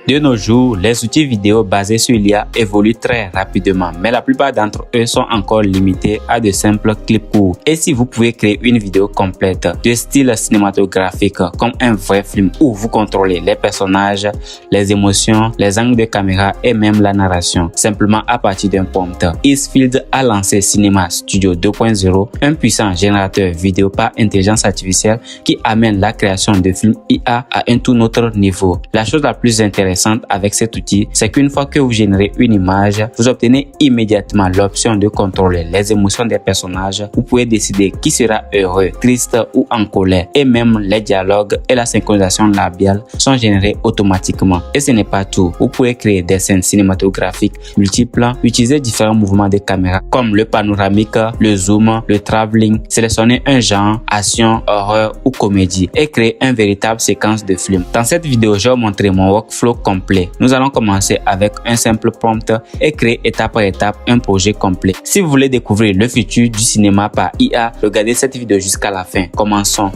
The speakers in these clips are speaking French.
De nos jours, les outils vidéo basés sur l'IA évoluent très rapidement, mais la plupart d'entre eux sont encore limités à de simples clips courts. Et si vous pouvez créer une vidéo complète de style cinématographique comme un vrai film où vous contrôlez les personnages, les émotions, les angles de caméra et même la narration, simplement à partir d'un prompt, Easefield a lancé Cinema Studio 2.0, un puissant générateur vidéo par intelligence artificielle qui amène la création de films IA à un tout autre niveau. La chose la plus intéressante avec cet outil, c'est qu'une fois que vous générez une image, vous obtenez immédiatement l'option de contrôler les émotions des personnages. Vous pouvez décider qui sera heureux, triste ou en colère. Et même les dialogues et la synchronisation labiale sont générés automatiquement. Et ce n'est pas tout. Vous pouvez créer des scènes cinématographiques multiples, utiliser différents mouvements de caméra comme le panoramique, le zoom, le travelling, sélectionner un genre, action, horreur ou comédie et créer une véritable séquence de film. Dans cette vidéo, je vais vous montrer mon workflow complet. Nous allons commencer avec un simple prompt et créer étape par étape un projet complet. Si vous voulez découvrir le futur du cinéma par IA, regardez cette vidéo jusqu'à la fin. Commençons.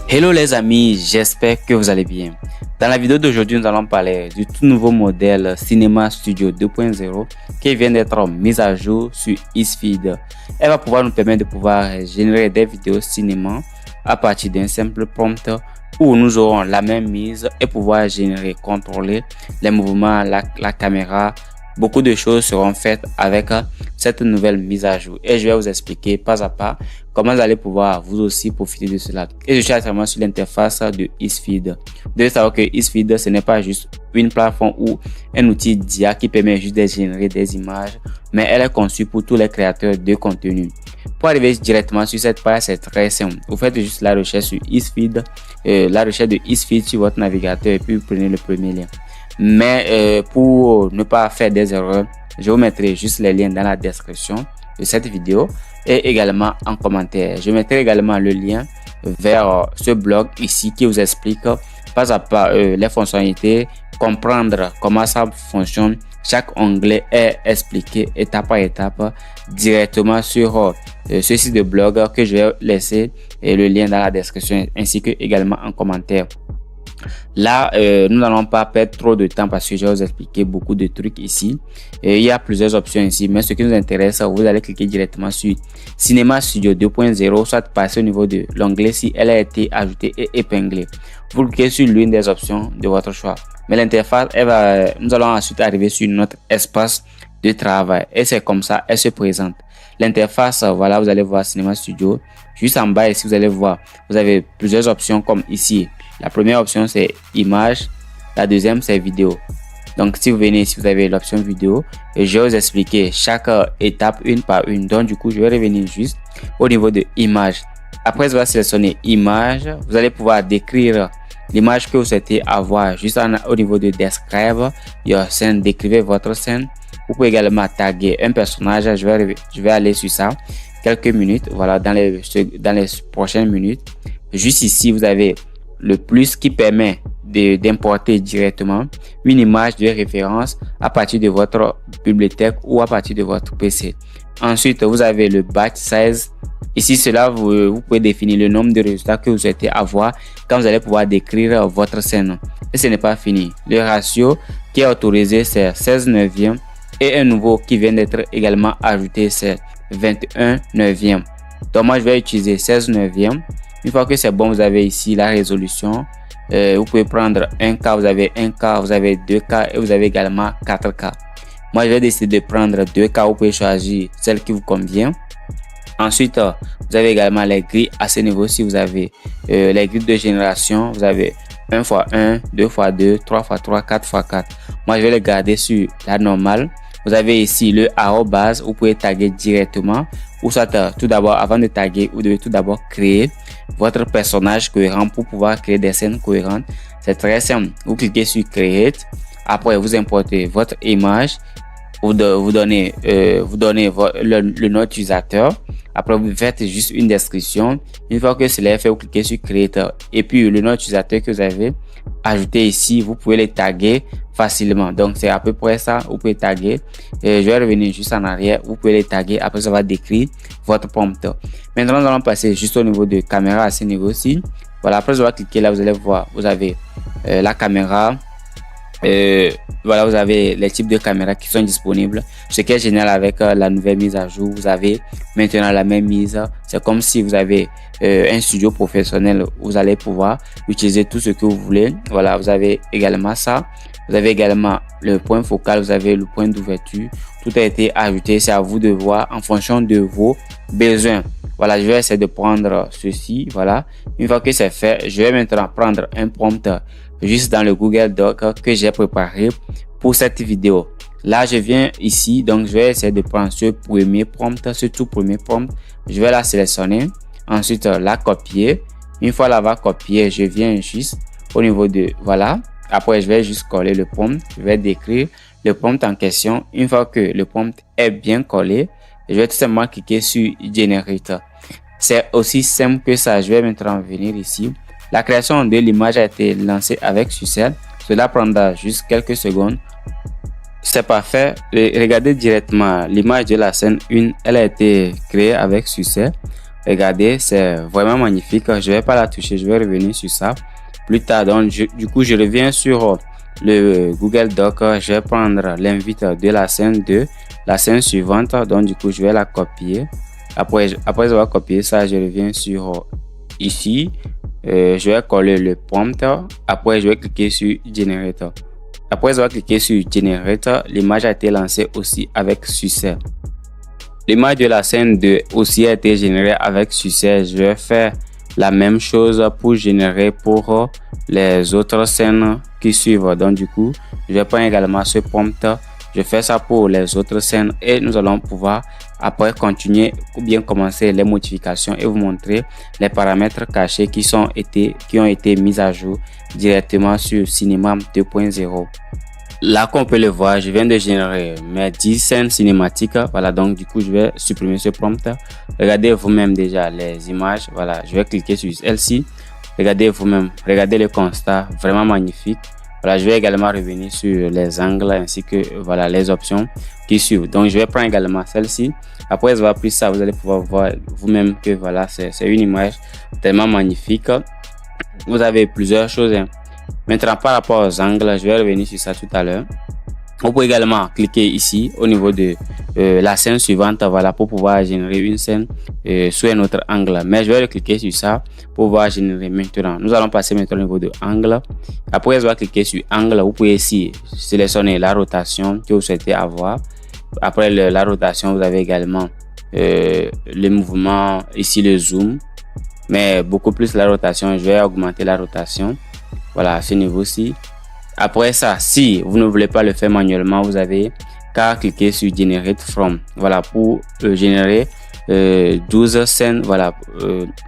Hello les amis, j'espère que vous allez bien. Dans la vidéo d'aujourd'hui, nous allons parler du tout nouveau modèle Cinema Studio 2.0 qui vient d'être mis à jour sur Easefield. Elle va pouvoir nous permettre de pouvoir générer des vidéos cinéma à partir d'un simple prompt où nous aurons la même mise et pouvoir générer, contrôler les mouvements, la caméra. Beaucoup de choses seront faites avec cette nouvelle mise à jour et je vais vous expliquer pas à pas comment vous allez pouvoir vous aussi profiter de cela. Et je suis actuellement sur l'interface de Easefield. Vous devez savoir que Easefield, ce n'est pas juste une plateforme ou un outil d'IA qui permet juste de générer des images, mais elle est conçue pour tous les créateurs de contenu. Pour arriver directement sur cette page, c'est très simple. Vous faites juste la recherche sur Easefield, la recherche de Easefield sur votre navigateur et puis vous prenez le premier lien. Mais pour ne pas faire des erreurs, je vous mettrai juste les liens dans la description de cette vidéo et également en commentaire. Je mettrai également le lien vers ce blog ici qui vous explique pas à pas les fonctionnalités, comprendre comment ça fonctionne. Chaque onglet est expliqué étape par étape directement sur ce site de blog que je vais laisser le lien dans la description ainsi que également en commentaire. Là, nous n'allons pas perdre trop de temps parce que je vais vous expliquer beaucoup de trucs ici. Il y a plusieurs options ici, mais ce qui nous intéresse, vous allez cliquer directement sur Cinema Studio 2.0, soit passer au niveau de l'onglet si elle a été ajoutée et épinglée. Vous cliquez sur l'une des options de votre choix. Mais l'interface, nous allons ensuite arriver sur notre espace de travail et c'est comme ça, elle se présente. L'interface, voilà, vous allez voir Cinema Studio. Juste en bas ici, vous allez voir, vous avez plusieurs options comme ici. La première option, c'est image. La deuxième, c'est vidéo. Donc, si vous venez ici, vous avez l'option vidéo. Et je vais vous expliquer chaque étape une par une. Donc, du coup, je vais revenir juste au niveau de image. Après, vous allez sélectionner image. Vous allez pouvoir décrire l'image que vous souhaitez avoir juste au niveau de describe your scene. Décrivez votre scène. Vous pouvez également taguer un personnage. Je vais aller sur ça quelques minutes. Voilà, dans les prochaines minutes. Juste ici, vous avez le plus qui permet d'importer directement une image de référence à partir de votre bibliothèque ou à partir de votre PC. Ensuite, vous avez le batch size. Ici, vous pouvez définir le nombre de résultats que vous souhaitez avoir quand vous allez pouvoir décrire votre scène. Et ce n'est pas fini. Le ratio qui est autorisé, c'est 16 neuvième et un nouveau qui vient d'être également ajouté, c'est 21 neuvième. Donc, moi, je vais utiliser 16 neuvième. Une fois que c'est bon, vous avez ici la résolution. Vous pouvez prendre 1K, vous avez 1K, vous avez 2K et vous avez également 4K. Moi, je vais décider de prendre 2K. Vous pouvez choisir celle qui vous convient. Ensuite, vous avez également les grilles à ce niveau. Si vous avez les grilles de génération, vous avez 1x1, 2x2, 3x3, 4x4. Moi, je vais les garder sur la normale. Vous avez ici le arrobase. Vous pouvez taguer directement. Ou soit tout d'abord, avant de taguer, vous devez tout d'abord créer votre personnage cohérent pour pouvoir créer des scènes cohérentes. C'est très simple. Vous cliquez sur Create. Après, vous importez votre image. Vous donnez le nom utilisateur. Après, vous faites juste une description. Une fois que cela est fait, vous cliquez sur Creator. Et puis, le nom utilisateur que vous avez ajouté ici, vous pouvez les taguer facilement. Donc, c'est à peu près ça. Vous pouvez taguer. Je vais revenir juste en arrière. Vous pouvez les taguer. Après, ça va décrire votre prompt. Maintenant, nous allons passer juste au niveau de caméra à ce niveau-ci. Voilà. Après, vous allez cliquer là. Vous allez voir. Vous avez la caméra. Voilà, vous avez les types de caméras qui sont disponibles. Ce qui est génial avec la nouvelle mise à jour, vous avez maintenant la même mise. C'est comme si vous avez un studio professionnel, vous allez pouvoir utiliser tout ce que vous voulez. Voilà, vous avez également ça. Vous avez également le point focal, vous avez le point d'ouverture. Tout a été ajouté, c'est à vous de voir en fonction de vos besoins. Voilà, je vais essayer de prendre ceci. Voilà, une fois que c'est fait, je vais maintenant prendre un prompt juste dans le Google Doc que j'ai préparé pour cette vidéo. Là, je viens ici, donc je vais essayer de prendre ce premier prompt, ce tout premier prompt. Je vais la sélectionner, ensuite la copier. Une fois l'avoir copié, je viens juste au niveau de, voilà. Après, je vais juste coller le prompt. Je vais décrire le prompt en question. Une fois que le prompt est bien collé, je vais tout simplement cliquer sur Generate. C'est aussi simple que ça. Je vais maintenant venir ici. La création de l'image a été lancée avec succès. Cela prendra juste quelques secondes. C'est parfait. Regardez directement l'image de la scène 1. Elle a été créée avec succès. Regardez, c'est vraiment magnifique. Je ne vais pas la toucher. Je vais revenir sur ça plus tard. Donc, du coup, je reviens sur le Google Doc. Je vais prendre l'invite de la scène 2, la scène suivante. Donc, du coup, je vais la copier. Après avoir copié ça, je reviens sur ici. Je vais coller le prompt. Après, je vais cliquer sur Generator. Après avoir cliqué sur Generator, l'image a été lancée aussi avec succès. L'image de la scène 2 aussi a été générée avec succès. Je vais faire la même chose pour générer pour les autres scènes qui suivent. Donc du coup, je vais prendre également ce prompt. Je fais ça pour les autres scènes et nous allons pouvoir après continuer ou bien commencer les modifications et vous montrer les paramètres cachés qui ont été mis à jour directement sur Cinema 2.0. Là, comme on peut le voir, je viens de générer mes 10 scènes cinématiques. Voilà, donc du coup, je vais supprimer ce prompt. Regardez vous-même déjà les images. Voilà, je vais cliquer sur celle-ci. Regardez vous-même, regardez le constat, vraiment magnifique. Voilà, je vais également revenir sur les angles ainsi que voilà les options qui suivent. Donc, je vais prendre également celle-ci. Après avoir pris ça, vous allez pouvoir voir vous-même que voilà, c'est une image tellement magnifique. Vous avez plusieurs choses. Maintenant, par rapport aux angles, je vais revenir sur ça tout à l'heure. Vous pouvez également cliquer ici au niveau de la scène suivante, voilà, pour pouvoir générer une scène sous un autre angle. Mais je vais cliquer sur ça pour pouvoir générer maintenant. Nous allons passer maintenant au niveau de angle. Après, je vais cliquer sur angle. Vous pouvez ici sélectionner la rotation que vous souhaitez avoir. Après la rotation, vous avez également le mouvement, ici le zoom. Mais beaucoup plus la rotation, je vais augmenter la rotation. Voilà, à ce niveau-ci. Après ça, si vous ne voulez pas le faire manuellement, vous avez qu'à cliquer sur Generate From. Voilà, pour générer 12 scènes, voilà,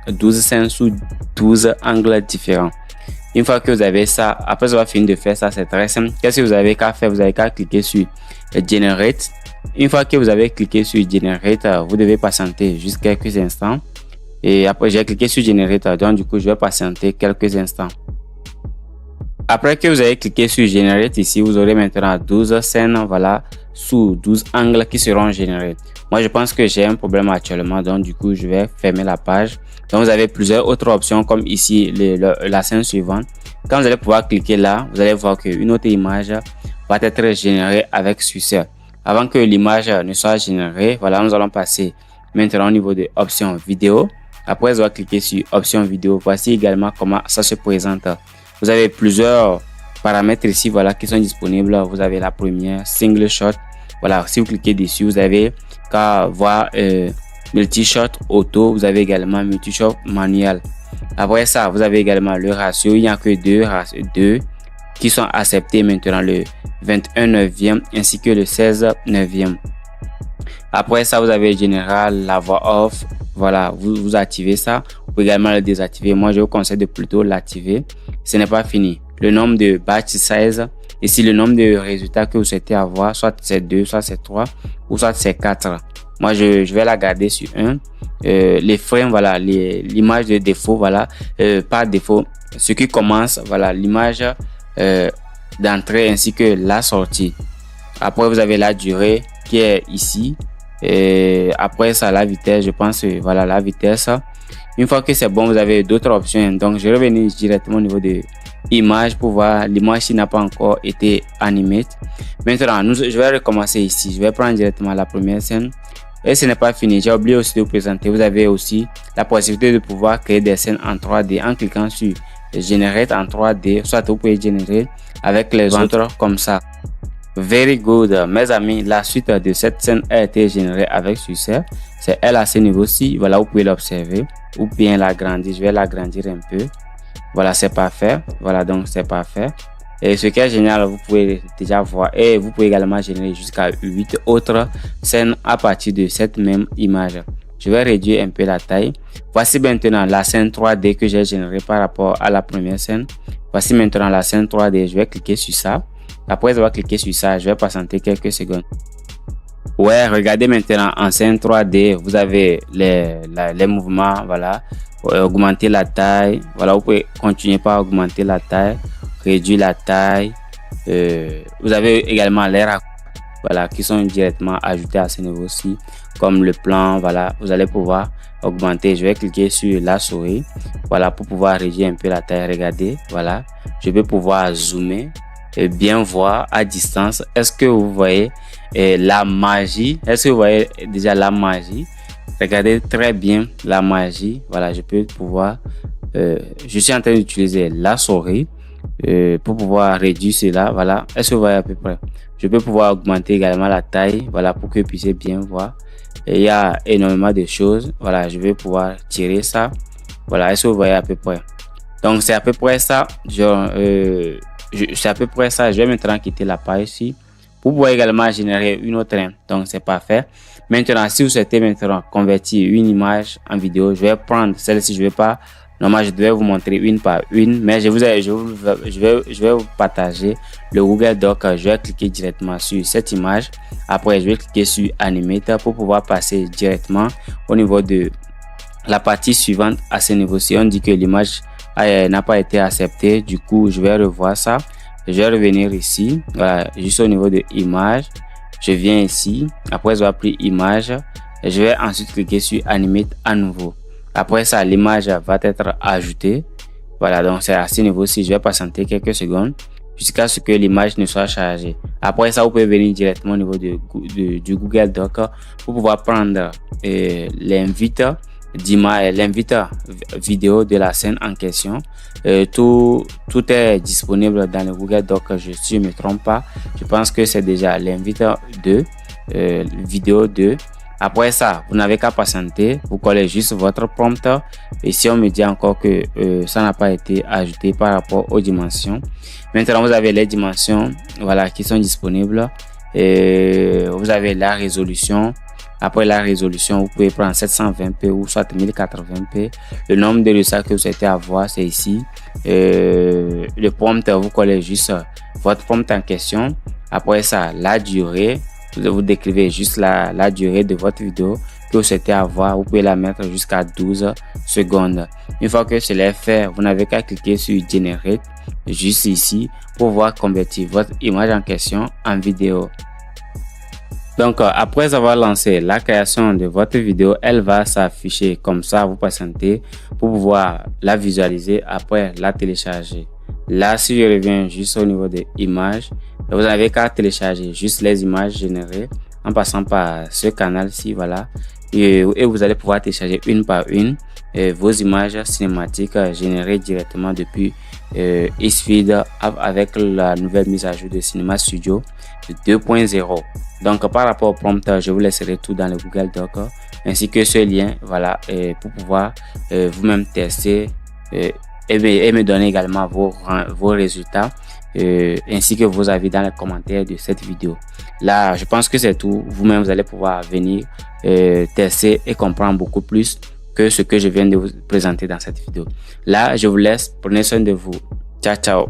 12 scènes sous 12 angles différents. Une fois que vous avez ça, après avoir fini de faire ça, c'est très simple. Qu'est-ce que vous avez qu'à faire? Vous avez qu'à cliquer sur Generate. Une fois que vous avez cliqué sur Generate, vous devez patienter juste quelques instants. Et après, j'ai cliqué sur Generate, donc du coup, je vais patienter quelques instants. Après que vous avez cliqué sur Generate ici, vous aurez maintenant 12 scènes, voilà, sous 12 angles qui seront générés. Moi, je pense que j'ai un problème actuellement, donc du coup, je vais fermer la page. Donc, vous avez plusieurs autres options comme ici, la scène suivante. Quand vous allez pouvoir cliquer là, vous allez voir qu'une autre image va être générée avec succès. Avant que l'image ne soit générée, voilà, nous allons passer maintenant au niveau de options vidéo. Après, vous allez cliquer sur options vidéo. Voici également comment ça se présente. Vous avez plusieurs paramètres ici, voilà, qui sont disponibles. Vous avez la première, single shot. Voilà, si vous cliquez dessus, vous avez qu'à voir multi-shot auto. Vous avez également multi-shot manuel. Après ça, vous avez également le ratio. Il n'y a que deux qui sont acceptés maintenant, le 21/9 ainsi que le 16/9. Après ça, vous avez général, la voix off. Voilà, vous activez ça. Vous pouvez également le désactiver. Moi, je vous conseille de plutôt l'activer. Ce n'est pas fini. Le nombre de batch size. Ici, le nombre de résultats que vous souhaitez avoir. Soit c'est 2, soit c'est 3, ou soit c'est 4. Moi, je vais la garder sur 1. Les frames, voilà, l'image de défaut, voilà, par défaut. Ce qui commence, voilà, l'image d'entrée ainsi que la sortie. Après, vous avez la durée qui est ici. Et après ça, la vitesse, je pense, voilà, la vitesse. Une fois que c'est bon, vous avez d'autres options. Donc, je vais revenir directement au niveau de image pour voir l'image qui n'a pas encore été animée. Maintenant, je vais recommencer ici. Je vais prendre directement la première scène. Et ce n'est pas fini. J'ai oublié aussi de vous présenter. Vous avez aussi la possibilité de pouvoir créer des scènes en 3D en cliquant sur Generate en 3D. Soit vous pouvez générer avec les autres comme ça. Very good, mes amis. La suite de cette scène a été générée avec succès. C'est elle à ce niveau-ci. Voilà, vous pouvez l'observer ou bien l'agrandir. Je vais l'agrandir un peu. Voilà, c'est parfait. Voilà, donc c'est parfait. Et ce qui est génial, vous pouvez déjà voir et vous pouvez également générer jusqu'à 8 autres scènes à partir de cette même image. Je vais réduire un peu la taille. Voici maintenant la scène 3D que j'ai générée par rapport à la première scène. Voici maintenant la scène 3D. Je vais cliquer sur ça. Après avoir cliqué sur ça, je vais patienter quelques secondes. Ouais, regardez maintenant en scène 3D, vous avez les mouvements, voilà. Augmenter la taille, voilà, vous pouvez continuer par augmenter la taille, réduire la taille. Vous avez également les raccourcis, voilà, qui sont directement ajoutés à ce niveau-ci, comme le plan, voilà. Vous allez pouvoir augmenter. Je vais cliquer sur la souris, voilà, pour pouvoir réduire un peu la taille. Regardez, voilà, je vais pouvoir zoomer et bien voir à distance. Est-ce que vous voyez la magie? Est-ce que vous voyez déjà la magie? Regardez très bien la magie. Voilà, je peux pouvoir je suis en train d'utiliser la souris pour pouvoir réduire cela. Voilà, est-ce que vous voyez à peu près? Je peux pouvoir augmenter également la taille, voilà, pour que vous puissiez bien voir. Et il y a énormément de choses. Voilà, je vais pouvoir tirer ça. Voilà, est-ce que vous voyez à peu près? Donc c'est à peu près ça. C'est à peu près ça. Je vais maintenant quitter la page ici. Vous pouvez également générer une autre. Donc c'est parfait. Maintenant, si vous souhaitez maintenant convertir une image en vidéo, je vais prendre celle-ci. Je vais pas. Normalement, je devais vous montrer une par une, mais je vais vous partager le Google Doc. Je vais cliquer directement sur cette image. Après, je vais cliquer sur Animate pour pouvoir passer directement au niveau de la partie suivante. À ce niveau-ci, on dit que l'image n'a pas été acceptée. Du coup, je vais revoir ça. Je vais revenir ici, voilà, juste au niveau de image. Je viens ici. Après, je vais appeler image. Et je vais ensuite cliquer sur Animate à nouveau. Après ça, l'image va être ajoutée. Voilà, donc c'est à ce niveau-ci. Je vais patienter quelques secondes jusqu'à ce que l'image ne soit chargée. Après ça, vous pouvez venir directement au niveau du Google Doc pour pouvoir prendre l'invite vidéo de la scène en question. Tout est disponible dans le Google Doc. Si je ne me trompe pas, je pense que c'est déjà l'invite 2, vidéo 2. Après ça, vous n'avez qu'à patienter, vous collez juste votre prompt. Et si on me dit encore que ça n'a pas été ajouté par rapport aux dimensions, maintenant vous avez les dimensions, voilà, qui sont disponibles. Et vous avez la résolution. Après la résolution, vous pouvez prendre 720p ou soit 1080p. Le nombre de reçus que vous souhaitez avoir, c'est ici. Le prompt, vous collez juste votre prompt en question. Après ça, la durée. Vous décrivez juste la durée de votre vidéo que vous souhaitez avoir. Vous pouvez la mettre jusqu'à 12 secondes. Une fois que cela est fait, vous n'avez qu'à cliquer sur Generate juste ici pour pouvoir convertir votre image en question en vidéo. Donc, après avoir lancé la création de votre vidéo, elle va s'afficher comme ça. Vous patientez pour pouvoir la visualiser, après la télécharger. Là, si je reviens juste au niveau des images, vous n'avez qu'à télécharger juste les images générées en passant par ce canal-ci, voilà. Et vous allez pouvoir télécharger une par une vos images cinématiques générées directement depuis Xvid avec la nouvelle mise à jour de Cinema Studio 2.0. Donc, par rapport au prompt, je vous laisserai tout dans le Google Doc ainsi que ce lien, voilà, pour pouvoir vous-même tester et me donner également vos résultats ainsi que vos avis dans les commentaires de cette vidéo. Là, je pense que c'est tout. Vous-même, vous allez pouvoir venir tester et comprendre beaucoup plus que ce que je viens de vous présenter dans cette vidéo. Là, je vous laisse. Prenez soin de vous. Ciao, ciao.